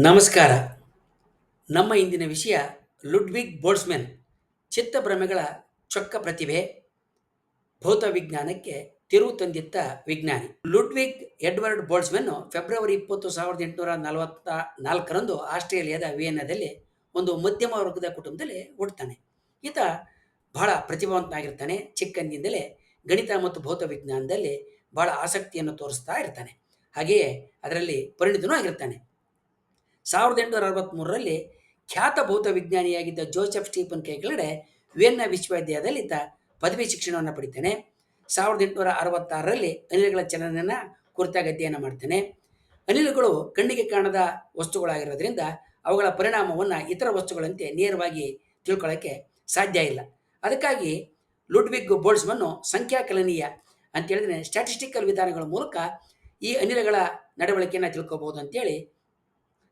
ನಮಸ್ಕಾರ. ನಮ್ಮ ಇಂದಿನ ವಿಷಯ ಲುಡ್ವಿಗ್ ಬೋಲ್ಟ್ಜ್ಮನ್ ಚಿತ್ತಭ್ರಮೆಗಳ ಚೊಕ್ಕ ಪ್ರತಿಭೆ, ಭೌತವಿಜ್ಞಾನಕ್ಕೆ ತಿರುವು ತಂದಿತ್ತ ವಿಜ್ಞಾನಿ. ಲುಡ್ವಿಗ್ ಎಡ್ವರ್ಡ್ ಬೋಲ್ಟ್ಜ್ಮನ್ ಫೆಬ್ರವರಿ 20, 1844ರಂದು ಆಸ್ಟ್ರೇಲಿಯಾದ ವಿಯೆನ್ನಾದಲ್ಲಿ ಒಂದು ಮಧ್ಯಮ ವರ್ಗದ ಕುಟುಂಬದಲ್ಲಿ ಹುಟ್ಟುತ್ತಾನೆ. ಈತ ಬಹಳ ಪ್ರತಿಭಾವಂತನಾಗಿರ್ತಾನೆ. ಚಿಕ್ಕಂದಿನಿಂದಲೇ ಗಣಿತ ಮತ್ತು ಭೌತವಿಜ್ಞಾನದಲ್ಲಿ ಬಹಳ ಆಸಕ್ತಿಯನ್ನು ತೋರಿಸ್ತಾ ಇರ್ತಾನೆ. ಹಾಗೆಯೇ ಅದರಲ್ಲಿ ಪರಿಣಿತನೂ ಆಗಿರ್ತಾನೆ. 1863ರಲ್ಲಿ ಖ್ಯಾತ ಭೌತವಿಜ್ಞಾನಿಯಾಗಿದ್ದ ಜೋಸೆಫ್ ಸ್ಟೀಫನ್ ಕೈ ಕೆಳಗಡೆ ವಿಯೆನ್ನಾ ವಿಶ್ವವಿದ್ಯಾಲಯದಲ್ಲಿ ಈತ ಪದವಿ ಶಿಕ್ಷಣವನ್ನು ಪಡಿತಾನೆ. 1866ರಲ್ಲಿ ಅನಿಲಗಳ ಚಲನೆಯನ್ನು ಕುರಿತಾಗಿ ಅಧ್ಯಯನ ಮಾಡ್ತಾನೆ. ಅನಿಲಗಳು ಕಣ್ಣಿಗೆ ಕಾಣದ ವಸ್ತುಗಳಾಗಿರೋದ್ರಿಂದ ಅವುಗಳ ಪರಿಣಾಮವನ್ನು ಇತರ ವಸ್ತುಗಳಂತೆ ನೇರವಾಗಿ ತಿಳ್ಕೊಳ್ಳೋಕ್ಕೆ ಸಾಧ್ಯ ಇಲ್ಲ. ಅದಕ್ಕಾಗಿ ಲುಡ್ವಿಗ್ ಬೋಲ್ಟ್ಜ್ಮನ್ ಸಂಖ್ಯಾಕಲನೀಯ ಅಂತ ಹೇಳಿದ್ರೆ ಸ್ಟ್ಯಾಟಿಸ್ಟಿಕಲ್ ವಿಧಾನಗಳ ಮೂಲಕ ಈ ಅನಿಲಗಳ ನಡವಳಿಕೆಯನ್ನು ತಿಳ್ಕೋಬಹುದು ಅಂತೇಳಿ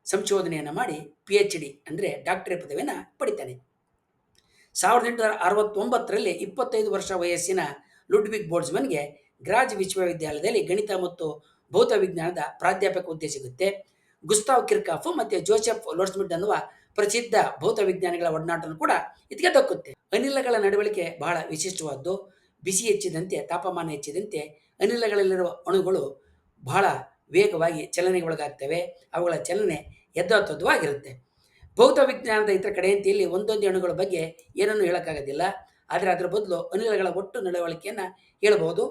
ಸಂಶೋಧನೆಯನ್ನು ಮಾಡಿ PhD ಅಂದರೆ ಡಾಕ್ಟರೇಟ್ ಪದವಿಯನ್ನು ಪಡಿತಾನೆ. 1869ರಲ್ಲಿ 25 ವರ್ಷ ವಯಸ್ಸಿನ ಲುಡ್ವಿಗ್ ಬೋಲ್ಟ್ಜ್ಮನ್ಗೆ ಗ್ರಾಜ್ ವಿಶ್ವವಿದ್ಯಾಲಯದಲ್ಲಿ ಗಣಿತ ಮತ್ತು ಭೌತವಿಜ್ಞಾನದ ಪ್ರಾಧ್ಯಾಪಕ ಹುದ್ದೆ ಸಿಗುತ್ತೆ. ಗುಸ್ತಾವ್ ಕಿರ್ಕಾಫ್ ಮತ್ತು ಜೋಸೆಫ್ ಲೋರ್ಡ್ಸ್ಮಿಡ್ ಅನ್ನುವ ಪ್ರಸಿದ್ಧ ಭೌತವಿಜ್ಞಾನಿಗಳ ಒಡನಾಟನೂ ಕೂಡ ಇದಕ್ಕೆ ದಕ್ಕುತ್ತೆ. ಅನಿಲಗಳ ನಡವಳಿಕೆ ಬಹಳ ವಿಶಿಷ್ಟವಾದ್ದು. ಬಿಸಿ ಹೆಚ್ಚಿದಂತೆ, ತಾಪಮಾನ ಹೆಚ್ಚಿದಂತೆ ಅನಿಲಗಳಲ್ಲಿರುವ ಅಣುಗಳು ಬಹಳ ವೇಗವಾಗಿ ಚಲನೆಗೆ ಒಳಗಾಗ್ತವೆ. ಅವುಗಳ ಚಲನೆ ಯಥಾತಥವಾಗಿರುತ್ತೆ. ಭೌತವಿಜ್ಞಾನದ ಇತರ ಕಡೆಯಂತೆ ಇಲ್ಲಿ ಒಂದೊಂದು ಅಣುಗಳ ಬಗ್ಗೆ ಏನನ್ನೂ ಹೇಳೋಕ್ಕಾಗೋದಿಲ್ಲ. ಆದರೆ ಅದರ ಬದಲು ಅನಿಲಗಳ ಒಟ್ಟು ನಡವಳಿಕೆಯನ್ನು ಹೇಳಬಹುದು,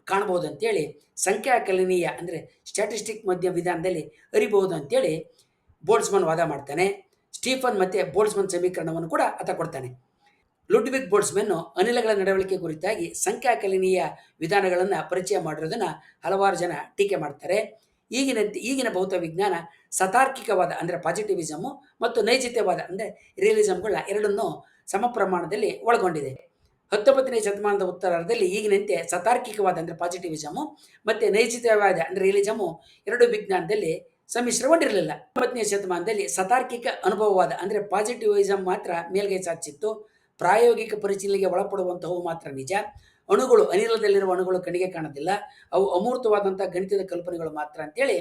ಕಾಣಬಹುದು ಅಂತೇಳಿ ಸಂಖ್ಯಾಕಲನೀಯ ಅಂದರೆ ಸ್ಟ್ಯಾಟಿಸ್ಟಿಕ್ ಮಧ್ಯ ವಿಧಾನದಲ್ಲಿ ಅರಿಬಹುದು ಅಂತೇಳಿ ಬೋಲ್ಟ್ಜ್ಮನ್ ವಾದ ಮಾಡ್ತಾನೆ. ಸ್ಟೀಫನ್ ಮತ್ತು ಬೋಲ್ಟ್ಜ್ಮನ್ ಸಮೀಕರಣವನ್ನು ಕೂಡ ಆತ ಕೊಡ್ತಾನೆ. ಲುಡ್ವಿಗ್ ಬೋಲ್ಟ್ಜ್ಮನ್ ಅನಿಲಗಳ ನಡವಳಿಕೆ ಕುರಿತಾಗಿ ಸಂಖ್ಯಾಕಲನೀಯ ವಿಧಾನಗಳನ್ನು ಪರಿಚಯ ಮಾಡಿರೋದನ್ನು ಹಲವಾರು ಜನ ಟೀಕೆ ಮಾಡ್ತಾರೆ. ಈಗಿನ ಭೌತವಿಜ್ಞಾನ ಸತಾರ್ಕಿಕವಾದ ಅಂದರೆ ಪಾಸಿಟಿವಿಸಮು ಮತ್ತು ನೈಜತೆವಾದ ಅಂದರೆ ರಿಯಲಿಸಮ್ಗಳನ್ನ ಎರಡನ್ನೂ ಸಮ ಪ್ರಮಾಣದಲ್ಲಿ ಒಳಗೊಂಡಿದೆ. 19ನೇ ಶತಮಾನದ ಉತ್ತರಾರ್ಧದಲ್ಲಿ ಈಗಿನಂತೆ ಸತಾರ್ಕಿಕವಾದ ಅಂದರೆ ಪಾಸಿಟಿವಿಸಮು ಮತ್ತು ನೈಜತೆವಾದ ಅಂದರೆ ರಿಯಲಿಸಮು ಎರಡು ವಿಜ್ಞಾನದಲ್ಲಿ ಸಮ್ಮಿಶ್ರಗೊಂಡಿರಲಿಲ್ಲ. 19ನೇ ಶತಮಾನದಲ್ಲಿ ಸತಾರ್ಕಿಕ ಅನುಭವವಾದ ಅಂದರೆ ಪಾಸಿಟಿವಿಸಮ್ ಮಾತ್ರ ಮೇಲ್ಗೈ ಸಾಧಿಸಿತ್ತು. ಪ್ರಾಯೋಗಿಕ ಪರಿಶೀಲನೆಗೆ ಒಳಪಡುವಂತಹವು ಮಾತ್ರ ನಿಜ. ಅನಿಲದಲ್ಲಿರುವ ಅಣುಗಳು ಕಣ್ಣಿಗೆ ಕಾಣೋದಿಲ್ಲ, ಅವು ಅಮೂರ್ತವಾದಂಥ ಗಣಿತದ ಕಲ್ಪನೆಗಳು ಮಾತ್ರ ಅಂತೇಳಿ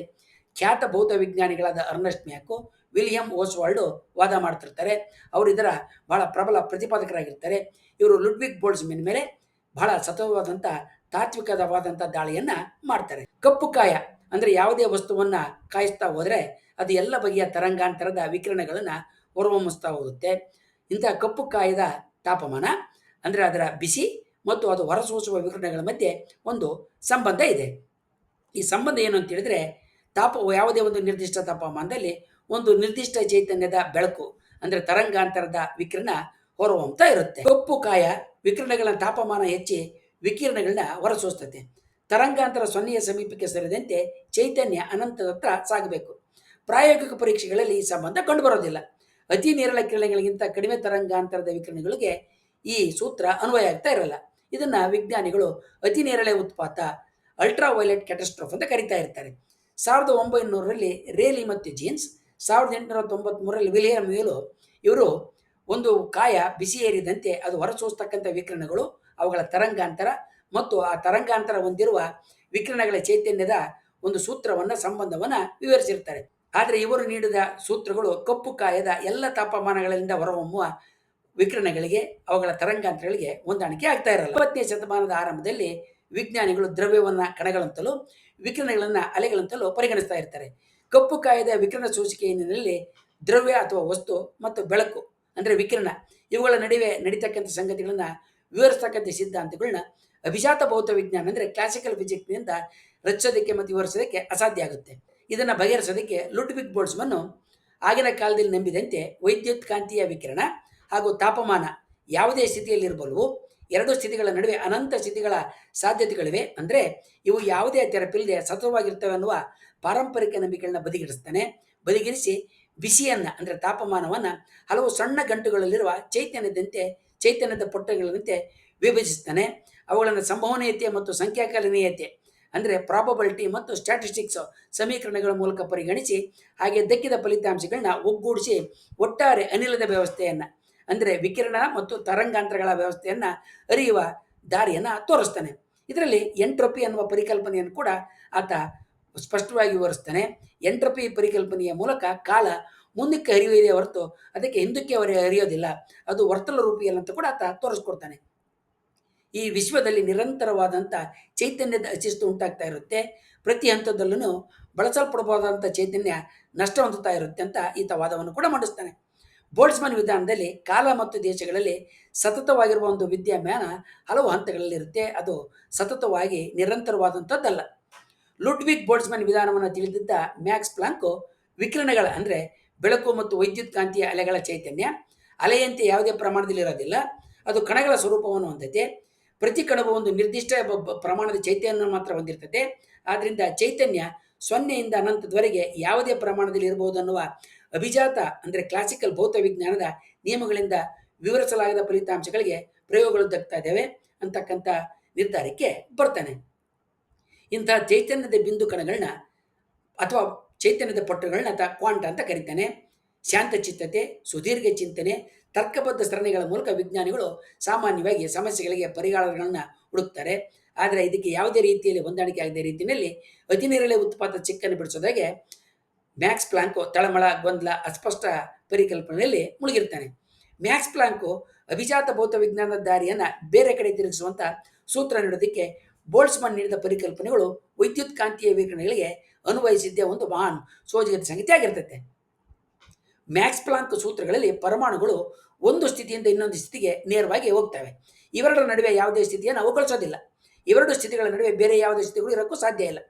ಖ್ಯಾತ ಭೌತವಿಜ್ಞಾನಿಗಳಾದ ಅರ್ನೆಸ್ಟ್ ಮ್ಯಾಕು, ವಿಲಿಯಂ ಓಸ್ವಾಲ್ಡ್ ವಾದ ಮಾಡ್ತಿರ್ತಾರೆ. ಅವರು ಇದರ ಬಹಳ ಪ್ರಬಲ ಪ್ರತಿಪಾದಕರಾಗಿರ್ತಾರೆ. ಇವರು ಲುಡ್ವಿಗ್ ಬೋಲ್ಟ್ಜ್ಮನ್ ಮೇಲೆ ಬಹಳ ಸತತವಾದಂಥ ತಾತ್ವಿಕವಾದಂಥ ದಾಳಿಯನ್ನು ಮಾಡ್ತಾರೆ. ಕಪ್ಪು ಕಾಯ ಅಂದರೆ ಯಾವುದೇ ವಸ್ತುವನ್ನು ಕಾಯಿಸ್ತಾ ಹೋದರೆ ಅದು ಎಲ್ಲ ಬಗೆಯ ತರಂಗಾಂತರದ ವಿಕಿರಣಗಳನ್ನು ಹೊರಹೊಮ್ಮಿಸ್ತಾ ಹೋಗುತ್ತೆ. ಇಂಥ ಕಪ್ಪು ಕಾಯದ ತಾಪಮಾನ ಅಂದರೆ ಅದರ ಬಿಸಿ ಮತ್ತು ಅದು ಹೊರಸೂಸುವ ವಿಕಿರಣಗಳ ಮಧ್ಯೆ ಒಂದು ಸಂಬಂಧ ಇದೆ. ಈ ಸಂಬಂಧ ಏನು ಅಂತ ಹೇಳಿದ್ರೆ, ಯಾವುದೇ ಒಂದು ನಿರ್ದಿಷ್ಟ ತಾಪಮಾನದಲ್ಲಿ ಒಂದು ನಿರ್ದಿಷ್ಟ ಚೈತನ್ಯದ ಬೆಳಕು ಅಂದರೆ ತರಂಗಾಂತರದ ವಿಕಿರಣ ಹೊರಹೊಮ್ತಾ ಇರುತ್ತೆ. ಕಪ್ಪು ಕಾಯ ವಿಕಿರಣಗಳ ತಾಪಮಾನ ಹೆಚ್ಚಿ ವಿಕಿರಣಗಳನ್ನ ಹೊರಸೂಸ್ತತೆ. ತರಂಗಾಂತರ 0ಯ ಸಮೀಪಕ್ಕೆ ಸರಿದಂತೆ ಚೈತನ್ಯ ಅನಂತದತ್ತ ಸಾಗಬೇಕು. ಪ್ರಾಯೋಗಿಕ ಪರೀಕ್ಷೆಗಳಲ್ಲಿ ಈ ಸಂಬಂಧ ಕಂಡುಬರೋದಿಲ್ಲ. ಅತಿ ನೇರಳ ಕಿರಣಗಳಿಗಿಂತ ಕಡಿಮೆ ತರಂಗಾಂತರದ ವಿಕಿರಣಗಳಿಗೆ ಈ ಸೂತ್ರ ಅನ್ವಯ ಆಗ್ತಾ ಇರಲ್ಲ. ಇದನ್ನು ವಿಜ್ಞಾನಿಗಳು ಅತಿ ನೇರಳೆ ಉತ್ಪಾತ ಅಲ್ಟ್ರಾ ವೈಲೆಟ್ ಕ್ಯಾಟಸ್ಟ್ರೋಫ್ ಅಂತ ಕರಿತಾ ಇರ್ತಾರೆ. 1900ರಲ್ಲಿ ರೇಲಿ ಮತ್ತು ಜೀನ್ಸ್, 1893ರಲ್ಲಿ ವಿಲಿಯಂ ವೇಲು ಇವರು ಒಂದು ಕಾಯ ಬಿಸಿ ಏರಿದಂತೆ ಅದು ಹೊರಸೂಸ್ತಕ್ಕಂಥ ವಿಕಿರಣಗಳು, ಅವುಗಳ ತರಂಗಾಂತರ ಮತ್ತು ಆ ತರಂಗಾಂತರ ಹೊಂದಿರುವ ವಿಕಿರಣಗಳ ಚೈತನ್ಯದ ಒಂದು ಸೂತ್ರವನ್ನು ಸಂಬಂಧವನ್ನು ವಿವರಿಸಿರ್ತಾರೆ. ಆದರೆ ಇವರು ನೀಡಿದ ಸೂತ್ರಗಳು ಕಪ್ಪು ಕಾಯದ ಎಲ್ಲ ತಾಪಮಾನಗಳಿಂದ ಹೊರಹೊಮ್ಮುವ ವಿಕಿರಣಗಳಿಗೆ, ಅವುಗಳ ತರಂಗಾಂತರಗಳಿಗೆ ಹೊಂದಾಣಿಕೆ ಆಗ್ತಾ ಇರಲ್ಲ. 20ನೇ ಶತಮಾನದ ಆರಂಭದಲ್ಲಿ ವಿಜ್ಞಾನಿಗಳು ದ್ರವ್ಯವನ್ನು ಕಣಗಳಂತಲೂ ವಿಕಿರಣಗಳನ್ನು ಅಲೆಗಳಂತಲೂ ಪರಿಗಣಿಸ್ತಾ ಇರ್ತಾರೆ. ಕಪ್ಪು ಕಾಯದ ವಿಕಿರಣ ಸೂಚಿಕೆ ಹಿನ್ನೆಲೆಯಲ್ಲಿ ದ್ರವ್ಯ ಅಥವಾ ವಸ್ತು ಮತ್ತು ಬೆಳಕು ಅಂದರೆ ವಿಕಿರಣ ಇವುಗಳ ನಡುವೆ ನಡೀತಕ್ಕಂಥ ಸಂಗತಿಗಳನ್ನು ವಿವರಿಸ್ತಕ್ಕಂಥ ಸಿದ್ಧಾಂತಗಳನ್ನ ಅಭಿಜಾತ ಭೌತವಿಜ್ಞಾನ ಅಂದರೆ ಕ್ಲಾಸಿಕಲ್ ಫಿಸಿಕ್ಸ್ನಿಂದ ರಚಿಸೋದಕ್ಕೆ ಮತ್ತು ವಿವರಿಸೋದಕ್ಕೆ ಅಸಾಧ್ಯ ಆಗುತ್ತೆ. ಇದನ್ನು ಬಗೆಹರಿಸೋದಕ್ಕೆ ಲುಡ್ವಿಗ್ ಬೋಲ್ಟ್ಜ್ಮನ್ ಆಗಿನ ಕಾಲದಲ್ಲಿ ನಂಬಿದಂತೆ ವೈದ್ಯುತ್ ಕಾಂತೀಯ ವಿಕಿರಣ ಹಾಗೂ ತಾಪಮಾನ ಯಾವುದೇ ಸ್ಥಿತಿಯಲ್ಲಿರಬಲ್ಲವು. ಎರಡು ಸ್ಥಿತಿಗಳ ನಡುವೆ ಅನಂತ ಸ್ಥಿತಿಗಳ ಸಾಧ್ಯತೆಗಳಿವೆ, ಅಂದರೆ ಇವು ಯಾವುದೇ ತೆರಪಿಲ್ಲದೆ ಸತತವಾಗಿರ್ತವೆ ಅನ್ನುವ ಪಾರಂಪರಿಕ ನಂಬಿಕೆಗಳನ್ನ ಬದಿಗಿರಿಸಿ ಬಿಸಿಯನ್ನು ಅಂದರೆ ತಾಪಮಾನವನ್ನು ಹಲವು ಸಣ್ಣ ಗಂಟುಗಳಲ್ಲಿರುವ ಚೈತನ್ಯದ ಪೊಟ್ಟೆಗಳಂತೆ ವಿಭಜಿಸ್ತಾನೆ. ಅವುಗಳನ್ನು ಸಂಭವನೀಯತೆ ಮತ್ತು ಸಂಖ್ಯಾಕಲನೀಯತೆ ಅಂದರೆ ಪ್ರಾಬಬಿಲಿಟಿ ಮತ್ತು ಸ್ಟ್ಯಾಟಿಸ್ಟಿಕ್ಸ್ ಸಮೀಕರಣಗಳ ಮೂಲಕ ಪರಿಗಣಿಸಿ ಹಾಗೆ ದಕ್ಕಿದ ಫಲಿತಾಂಶಗಳನ್ನ ಒಗ್ಗೂಡಿಸಿ ಒಟ್ಟಾರೆ ಅನಿಲದ ವ್ಯವಸ್ಥೆಯನ್ನು ಅಂದರೆ ವಿಕಿರಣ ಮತ್ತು ತರಂಗಾಂತರಗಳ ವ್ಯವಸ್ಥೆಯನ್ನು ಅರಿಯುವ ದಾರಿಯನ್ನು ತೋರಿಸ್ತಾನೆ. ಇದರಲ್ಲಿ ಎಂಟ್ರೋಪಿ ಅನ್ನುವ ಪರಿಕಲ್ಪನೆಯನ್ನು ಕೂಡ ಆತ ಸ್ಪಷ್ಟವಾಗಿ ವಿವರಿಸ್ತಾನೆ. ಎಂಟ್ರಪಿ ಪರಿಕಲ್ಪನೆಯ ಮೂಲಕ ಕಾಲ ಮುಂದಕ್ಕೆ ಹರಿಯುವುದೇ ಹೊರತು ಅದಕ್ಕೆ ಹಿಂದಕ್ಕೆ ಹರಿಯೋದಿಲ್ಲ, ಅದು ವರ್ತುಲ ರೂಪಿಯಲ್ಲ ಅಂತ ಕೂಡ ಆತ ತೋರಿಸ್ಕೊಡ್ತಾನೆ. ಈ ವಿಶ್ವದಲ್ಲಿ ನಿರಂತರವಾದಂಥ ಚೈತನ್ಯದ ಅಸ್ತಿತ್ವ ಉಂಟಾಗ್ತಾ ಇರುತ್ತೆ. ಪ್ರತಿ ಹಂತದಲ್ಲೂ ಬಳಸಲ್ಪಡಬಹುದಾದಂಥ ಚೈತನ್ಯ ನಷ್ಟ ಹೊಂದುತ್ತಾ ಇರುತ್ತೆ ಅಂತ ಈತ ವಾದವನ್ನು ಕೂಡ ಮಂಡಿಸ್ತಾನೆ. ಬೋಲ್ಟ್ಸ್ಮನ್ ವಿಧಾನದಲ್ಲಿ ಕಾಲ ಮತ್ತು ದೇಶಗಳಲ್ಲಿ ಸತತವಾಗಿರುವ ಒಂದು ವಿದ್ಯಮಾನ ಹಲವು ಹಂತಗಳಲ್ಲಿರುತ್ತೆ. ಅದು ಸತತವಾಗಿ ನಿರಂತರವಾದಂಥದ್ದಲ್ಲ. ಲುಡ್ವಿಗ್ ಬೋಲ್ಟ್ಸ್ಮನ್ ವಿಧಾನವನ್ನು ತಿಳಿದಿದ್ದ ಮ್ಯಾಕ್ಸ್ ಪ್ಲಾಂಕ್ ವಿಕಿರಣಗಳ ಅಂದರೆ ಬೆಳಕು ಮತ್ತು ವಿದ್ಯುತ್ ಕಾಂತೀಯ ಅಲೆಗಳ ಚೈತನ್ಯ ಅಲೆಯಂತೆ ಯಾವುದೇ ಪ್ರಮಾಣದಲ್ಲಿ ಇರೋದಿಲ್ಲ, ಅದು ಕಣಗಳ ಸ್ವರೂಪವನ್ನು ಹೊಂದಿದೆ. ಪ್ರತಿ ಕಣವು ಒಂದು ನಿರ್ದಿಷ್ಟ ಪ್ರಮಾಣದ ಚೈತನ್ಯವನ್ನು ಮಾತ್ರ ಹೊಂದಿರ್ತದೆ. ಆದ್ದರಿಂದ ಚೈತನ್ಯ ಸೊನ್ನೆಯಿಂದ ಅನಂತದವರೆಗೆ ಯಾವುದೇ ಪ್ರಮಾಣದಲ್ಲಿ ಇರಬಹುದು ಅನ್ನುವ ಅಭಿಜಾತ ಅಂದರೆ ಕ್ಲಾಸಿಕಲ್ ಭೌತ ವಿಜ್ಞಾನದ ನಿಯಮಗಳಿಂದ ವಿವರಿಸಲಾಗದ ಫಲಿತಾಂಶಗಳಿಗೆ ಪ್ರಯೋಗಗಳು ದಕ್ತಾ ಇದ್ದಾವೆ ಅಂತಕ್ಕಂಥ ನಿರ್ಧಾರಕ್ಕೆ ಬರ್ತಾನೆ. ಇಂತಹ ಚೈತನ್ಯದ ಬಿಂದು ಕಣಗಳನ್ನ ಅಥವಾ ಚೈತನ್ಯದ ಪಟ್ಟುಗಳನ್ನ ಕ್ವಾಂಟ ಅಂತ ಕರೀತಾನೆ. ಶಾಂತಚಿತ್ತತೆ, ಸುದೀರ್ಘ ಚಿಂತನೆ, ತರ್ಕಬದ್ಧ ಸರಣಿಗಳ ಮೂಲಕ ವಿಜ್ಞಾನಿಗಳು ಸಾಮಾನ್ಯವಾಗಿ ಸಮಸ್ಯೆಗಳಿಗೆ ಪರಿಹಾರಗಳನ್ನು ಹುಡುಕ್ತಾರೆ. ಆದರೆ ಇದಕ್ಕೆ ಯಾವುದೇ ರೀತಿಯಲ್ಲಿ ಹೊಂದಾಣಿಕೆ ಆಗದ ರೀತಿಯಲ್ಲಿ ಅತಿನೇರಳೆ ಉತ್ಪಾದ ಚಿಕ್ಕನ್ನು ಬಿಡಿಸೋದಾಗೆ ಮ್ಯಾಕ್ಸ್ ಪ್ಲಾಂಕ್ ತಳಮಳ, ಗೊಂದಲ, ಅಸ್ಪಷ್ಟ ಪರಿಕಲ್ಪನೆಯಲ್ಲಿ ಮುಳುಗಿರ್ತಾನೆ. ಮ್ಯಾಕ್ಸ್ ಪ್ಲಾಂಕ್ ಅಭಿಜಾತ ಭೌತ ವಿಜ್ಞಾನದ ದಾರಿಯನ್ನು ಬೇರೆ ಕಡೆ ತಿರುಗಿಸುವಂಥ ಸೂತ್ರ ನೀಡೋದಕ್ಕೆ ಬೋಲ್ಟ್ಸ್ಮನ್ ನೀಡಿದ ಪರಿಕಲ್ಪನೆಗಳು ವಿದ್ಯುತ್ ಕಾಂತೀಯ ವಿಕಿರಣಗಳಿಗೆ ಅನ್ವಯಿಸಿದ್ದೇ ಒಂದು ಮಹಾನ್ ಸೋಜಿಗದ ಸಂಗತಿ ಆಗಿರ್ತೈತೆ. ಮ್ಯಾಕ್ಸ್ ಪ್ಲಾಂಕ್ ಸೂತ್ರಗಳಲ್ಲಿ ಪರಮಾಣುಗಳು ಒಂದು ಸ್ಥಿತಿಯಿಂದ ಇನ್ನೊಂದು ಸ್ಥಿತಿಗೆ ನೇರವಾಗಿ ಹೋಗ್ತವೆ. ಇವೆರಡರ ನಡುವೆ ಯಾವುದೇ ಸ್ಥಿತಿಯನ್ನು ಅವಗೊಳಿಸೋದಿಲ್ಲ. ಇವೆರಡು ಸ್ಥಿತಿಗಳ ನಡುವೆ ಬೇರೆ ಯಾವುದೇ ಸ್ಥಿತಿಗಳು ಇರೋಕ್ಕೂ ಸಾಧ್ಯ ಇಲ್ಲ.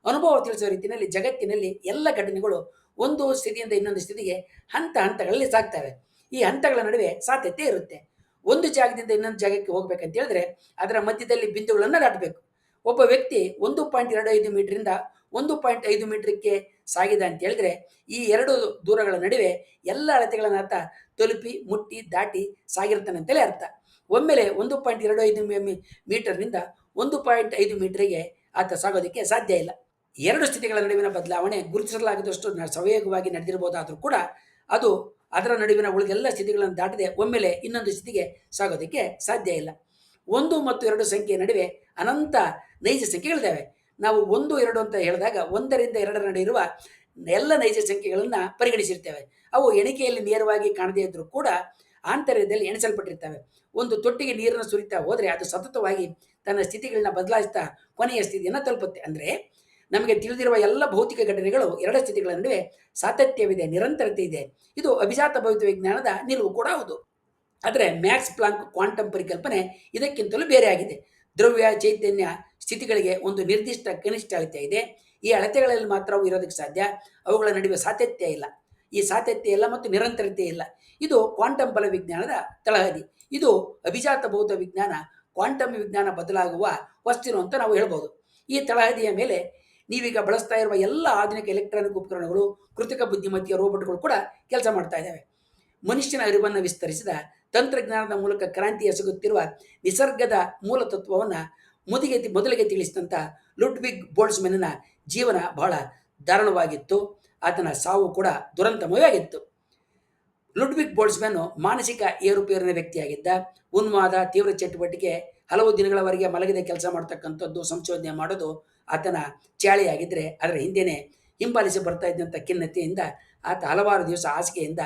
ಅನುಭವ ತಿಳಿಸುವ ರೀತಿಯಲ್ಲಿ ಜಗತ್ತಿನಲ್ಲಿ ಎಲ್ಲ ಘಟನೆಗಳು ಒಂದು ಸ್ಥಿತಿಯಿಂದ ಇನ್ನೊಂದು ಸ್ಥಿತಿಗೆ ಹಂತಗಳಲ್ಲಿ ಸಾಗ್ತವೆ. ಈ ಹಂತಗಳ ನಡುವೆ ಸಾಧ್ಯತೆ ಇರುತ್ತೆ. ಒಂದು ಜಾಗದಿಂದ ಇನ್ನೊಂದು ಜಾಗಕ್ಕೆ ಹೋಗ್ಬೇಕಂತ ಹೇಳಿದ್ರೆ ಅದರ ಮಧ್ಯದಲ್ಲಿ ಬಿಂದುಗಳನ್ನು ದಾಟಬೇಕು. ಒಬ್ಬ ವ್ಯಕ್ತಿ 1.25 ಮೀಟರಿಂದ 1.5 ಮೀಟರ್ಗೆ ಸಾಗಿದ ಅಂತ ಹೇಳಿದ್ರೆ ಈ ಎರಡು ದೂರಗಳ ನಡುವೆ ಎಲ್ಲ ಅಳತೆಗಳನ್ನು ಆತ ತಲುಪಿ ಮುಟ್ಟಿ ದಾಟಿ ಸಾಗಿರ್ತಾನೆ ಅಂತಲೇ ಅರ್ಥ. ಒಮ್ಮೆಲೆ 1.25 ಮೀಟರ್ನಿಂದ 1.5 ಮೀಟರ್ಗೆ ಆತ ಸಾಗೋದಕ್ಕೆ ಸಾಧ್ಯ ಇಲ್ಲ. ಎರಡು ಸ್ಥಿತಿಗಳ ನಡುವಿನ ಬದಲಾವಣೆ ಗುರುತಿಸಲಾಗದಷ್ಟು ಸವೇಗವಾಗಿ ನಡೆದಿರಬಹುದಾದರೂ ಕೂಡ ಅದು ಅದರ ನಡುವಿನ ಉಳಿದೆಲ್ಲ ಸ್ಥಿತಿಗಳನ್ನು ದಾಟದೆ ಒಮ್ಮೆಲೆ ಇನ್ನೊಂದು ಸ್ಥಿತಿಗೆ ಸಾಗೋದಕ್ಕೆ ಸಾಧ್ಯ ಇಲ್ಲ. 1 ಮತ್ತು 2 ಸಂಖ್ಯೆಯ ನಡುವೆ ಅನಂತ ನೈಜ ಸಂಖ್ಯೆಗಳಿದ್ದಾವೆ. ನಾವು 1, 2 ಅಂತ ಹೇಳಿದಾಗ 1 ರಿಂದ 2 ನಡುವೆ ಇರುವ ಎಲ್ಲ ನೈಜ ಸಂಖ್ಯೆಗಳನ್ನು ಪರಿಗಣಿಸಿರ್ತೇವೆ. ಅವು ಎಣಿಕೆಯಲ್ಲಿ ನೇರವಾಗಿ ಕಾಣದೇ ಇದ್ದರೂ ಕೂಡ ಆಂತರ್ಯದಲ್ಲಿ ಎಣಿಸಲ್ಪಟ್ಟಿರ್ತವೆ. ಒಂದು ತೊಟ್ಟಿಗೆ ನೀರನ್ನು ಸುರಿತಾ ಹೋದರೆ ಅದು ಸತತವಾಗಿ ತನ್ನ ಸ್ಥಿತಿಗಳನ್ನ ಬದಲಾಯಿಸ್ತಾ ಕೊನೆಯ ಸ್ಥಿತಿಯನ್ನು ತಲುಪುತ್ತೆ. ಅಂದರೆ ನಮಗೆ ತಿಳಿದಿರುವ ಎಲ್ಲ ಭೌತಿಕ ಘಟನೆಗಳು ಎರಡು ಸ್ಥಿತಿಗಳ ನಡುವೆ ಸಾತತ್ಯವಿದೆ, ನಿರಂತರತೆ ಇದೆ. ಇದು ಅಭಿಜಾತ ಭೌತ ವಿಜ್ಞಾನದ ನಿಲುವು ಕೂಡ ಹೌದು. ಆದರೆ ಮ್ಯಾಕ್ಸ್ ಪ್ಲಾಂಕ್ ಕ್ವಾಂಟಮ್ ಪರಿಕಲ್ಪನೆ ಇದಕ್ಕಿಂತಲೂ ಬೇರೆ ಆಗಿದೆ. ದ್ರವ್ಯ ಚೈತನ್ಯ ಸ್ಥಿತಿಗಳಿಗೆ ಒಂದು ನಿರ್ದಿಷ್ಟ ಕನಿಷ್ಠ ಅಳತೆ ಇದೆ. ಈ ಅಳತೆಗಳಲ್ಲಿ ಮಾತ್ರ ಅವು ಇರೋದಕ್ಕೆ ಸಾಧ್ಯ. ಅವುಗಳ ನಡುವೆ ಸಾತತ್ಯ ಇಲ್ಲ. ಈ ಸಾತತ್ಯ ಇಲ್ಲ ಮತ್ತು ನಿರಂತರತೆ ಇಲ್ಲ. ಇದು ಕ್ವಾಂಟಮ್ ಬಲ ವಿಜ್ಞಾನದ ತಳಹದಿ. ಇದು ಅಭಿಜಾತ ಭೌತ ವಿಜ್ಞಾನ, ಕ್ವಾಂಟಮ್ ವಿಜ್ಞಾನ ಬದಲಾಗುವ ವಸ್ತು ಅಂತ ನಾವು ಹೇಳ್ಬೋದು. ಈ ತಳಹದಿಯ ಮೇಲೆ ನೀವೀಗ ಬಳಸ್ತಾ ಇರುವ ಎಲ್ಲ ಆಧುನಿಕ ಎಲೆಕ್ಟ್ರಾನಿಕ್ ಉಪಕರಣಗಳು, ಕೃತಕ ಬುದ್ಧಿಮತ್ತೆಯ ರೋಬೋಟ್ಗಳು ಕೂಡ ಕೆಲಸ ಮಾಡ್ತಾ ಇದ್ದಾವೆ. ಮನುಷ್ಯನ ಅರಿವನ್ನು ವಿಸ್ತರಿಸಿದ ತಂತ್ರಜ್ಞಾನದ ಮೂಲಕ ಕ್ರಾಂತಿ ಎಸಗುತ್ತಿರುವ ನಿಸರ್ಗದ ಮೂಲ ತತ್ವವನ್ನು ಮೊದಲಿಗೆ ತಿಳಿಸಿದಂಥ ಲುಡ್ವಿಗ್ ಬೋಲ್ಟ್ಸ್ಮನ್ನ ಜೀವನ ಬಹಳ ದಾರುಣವಾಗಿತ್ತು. ಆತನ ಸಾವು ಕೂಡ ದುರಂತಮಯವೇ ಆಗಿತ್ತು. ಲುಡ್ವಿಗ್ ಬೋಲ್ಟ್ಸ್ಮನ್ ಮಾನಸಿಕ ಏರುಪೇರಿನ ವ್ಯಕ್ತಿಯಾಗಿದ್ದ. ಉನ್ಮಾದ, ತೀವ್ರ ಚಟುವಟಿಕೆ, ಹಲವು ದಿನಗಳವರೆಗೆ ಮಲಗದೆ ಕೆಲಸ ಮಾಡ್ತಕ್ಕಂಥದ್ದು, ಸಂಶೋಧನೆ ಮಾಡೋದು ಆತನ ಚಾಳಿಯಾಗಿದ್ದರೆ ಅದರ ಹಿಂದೆಯೇ ಹಿಂಬಾಲಿಸಿ ಬರ್ತಾ ಇದ್ದಂಥ ಖಿನ್ನತೆಯಿಂದ ಆತ ಹಲವಾರು ದಿವಸ ಹಾಸಿಗೆಯಿಂದ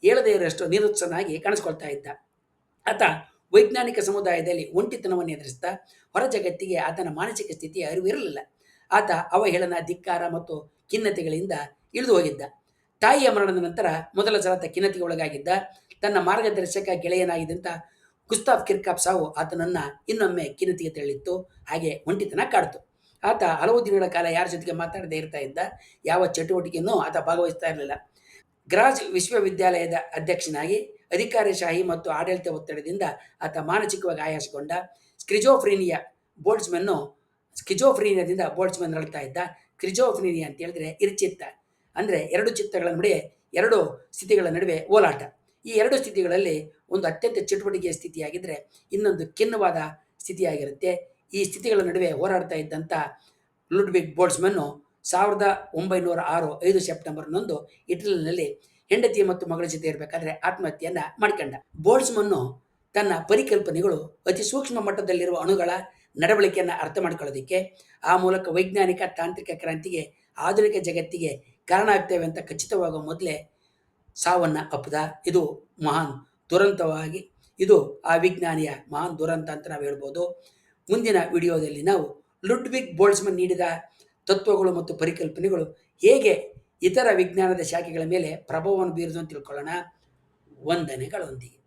ಏಳದೇ ಇರಷ್ಟು ನಿರುತ್ಸನ್ನಾಗಿ ಕಾಣಿಸ್ಕೊಳ್ತಾ ಇದ್ದ. ಆತ ವೈಜ್ಞಾನಿಕ ಸಮುದಾಯದಲ್ಲಿ ಒಂಟಿತನವನ್ನು ಎದುರಿಸಿದ. ಹೊರ ಜಗತ್ತಿಗೆ ಆತನ ಮಾನಸಿಕ ಸ್ಥಿತಿಯ ಅರಿವು ಇರಲಿಲ್ಲ. ಆತ ಅವಹೇಳನ, ಧಿಕ್ಕಾರ ಮತ್ತು ಖಿನ್ನತೆಗಳಿಂದ ಇಳಿದು ಹೋಗಿದ್ದ. ತಾಯಿಯ ಮರಣದ ನಂತರ ಮೊದಲ ಸಲ ಖಿನ್ನತೆಗೆ ಒಳಗಾಗಿದ್ದ. ತನ್ನ ಮಾರ್ಗದರ್ಶಕ ಗೆಳೆಯನಾಗಿದ್ದಂಥ ಗುಸ್ತಾಫ್ ಕಿರ್ಕಾಫ್ ಸಾವು ಆತನನ್ನು ಇನ್ನೊಮ್ಮೆ ಖಿನ್ನತೆಗೆ ತಳ್ಳಿತ್ತು. ಹಾಗೆ ಒಂಟಿತನ ಕಾಡ್ತು. ಆತ ಹಲವು ದಿನಗಳ ಕಾಲ ಯಾರ ಜೊತೆಗೆ ಮಾತಾಡದೇ ಇರ್ತಾ ಇದ್ದ. ಯಾವ ಚಟುವಟಿಕೆಯನ್ನು ಆತ ಭಾಗವಹಿಸ್ತಾ ಇರಲಿಲ್ಲ. ಗ್ರಾಜ್ ವಿಶ್ವವಿದ್ಯಾಲಯದ ಅಧ್ಯಕ್ಷನಾಗಿ ಅಧಿಕಾರಶಾಹಿ ಮತ್ತು ಆಡಳಿತ ಒತ್ತಡದಿಂದ ಆತ ಮಾನಸಿಕವಾಗಿ ಆಯಾಸಗೊಂಡ. ಸ್ಕಿಜೋಫ್ರೀನಿಯಾದಿಂದ ಬೋಲ್ಟ್ಸ್ಮನ್ ನರಳ್ತಾ ಇದ್ದ. ಸ್ಕಿಜೋಫ್ರೀನಿಯಾ ಅಂತ ಹೇಳಿದ್ರೆ ಇರ್ಚಿತ್ತ, ಅಂದರೆ ಎರಡು ಚಿತ್ತಗಳ ನಡುವೆ, ಎರಡು ಸ್ಥಿತಿಗಳ ನಡುವೆ ಓಲಾಟ. ಈ ಎರಡು ಸ್ಥಿತಿಗಳಲ್ಲಿ ಒಂದು ಅತ್ಯಂತ ಚಟುವಟಿಕೆಯ ಸ್ಥಿತಿಯಾಗಿದ್ದರೆ ಇನ್ನೊಂದು ಖಿನ್ನವಾದ ಸ್ಥಿತಿಯಾಗಿರುತ್ತೆ. ಈ ಸ್ಥಿತಿಗಳ ನಡುವೆ ಹೋರಾಡ್ತಾ ಇದ್ದಂಥ ಲುಡ್ವಿಗ್ ಬೋಲ್ಟ್ಸ್ಮನ್ನು 1906 5 ಸೆಪ್ಟೆಂಬರ್ನಂದು ಇಟಲಿನಲ್ಲಿ ಹೆಂಡತಿ ಮತ್ತು ಮಗಳ ಜೊತೆ ಇರಬೇಕಾದ್ರೆ ಆತ್ಮಹತ್ಯೆಯನ್ನು ಮಾಡಿಕೊಂಡ. ಬೋಲ್ಟ್ಸ್ಮನ್ನು ತನ್ನ ಪರಿಕಲ್ಪನೆಗಳು ಅತಿ ಸೂಕ್ಷ್ಮ ಮಟ್ಟದಲ್ಲಿರುವ ಅಣುಗಳ ನಡವಳಿಕೆಯನ್ನು ಅರ್ಥ ಮಾಡ್ಕೊಳ್ಳೋದಕ್ಕೆ, ಆ ಮೂಲಕ ವೈಜ್ಞಾನಿಕ ತಾಂತ್ರಿಕ ಕ್ರಾಂತಿಗೆ ಆಧುನಿಕ ಜಗತ್ತಿಗೆ ಕಾರಣ ಆಗ್ತೇವೆ ಅಂತ ಖಚಿತವಾಗುವ ಮೊದಲೇ ಸಾವನ್ನು ಅಪ್ಪದ. ಇದು ಮಹಾನ್ ದುರಂತವಾಗಿ, ಇದು ಆ ವಿಜ್ಞಾನಿಯ ಮಹಾನ್ ದುರಂತ ಅಂತ ನಾವು ಹೇಳ್ಬೋದು. ಮುಂದಿನ ವಿಡಿಯೋದಲ್ಲಿ ನಾವು ಲುಡ್ವಿಗ್ ಬೋಲ್ಟ್ಜ್ಮನ್ ನೀಡಿದ ತತ್ವಗಳು ಮತ್ತು ಪರಿಕಲ್ಪನೆಗಳು ಹೇಗೆ ಇತರ ವಿಜ್ಞಾನದ ಶಾಖೆಗಳ ಮೇಲೆ ಪ್ರಭಾವವನ್ನು ಬೀರಿದು ಅಂತ ತಿಳ್ಕೊಳ್ಳೋಣ. ವಂದನೆಗಳೊಂದಿಗೆ.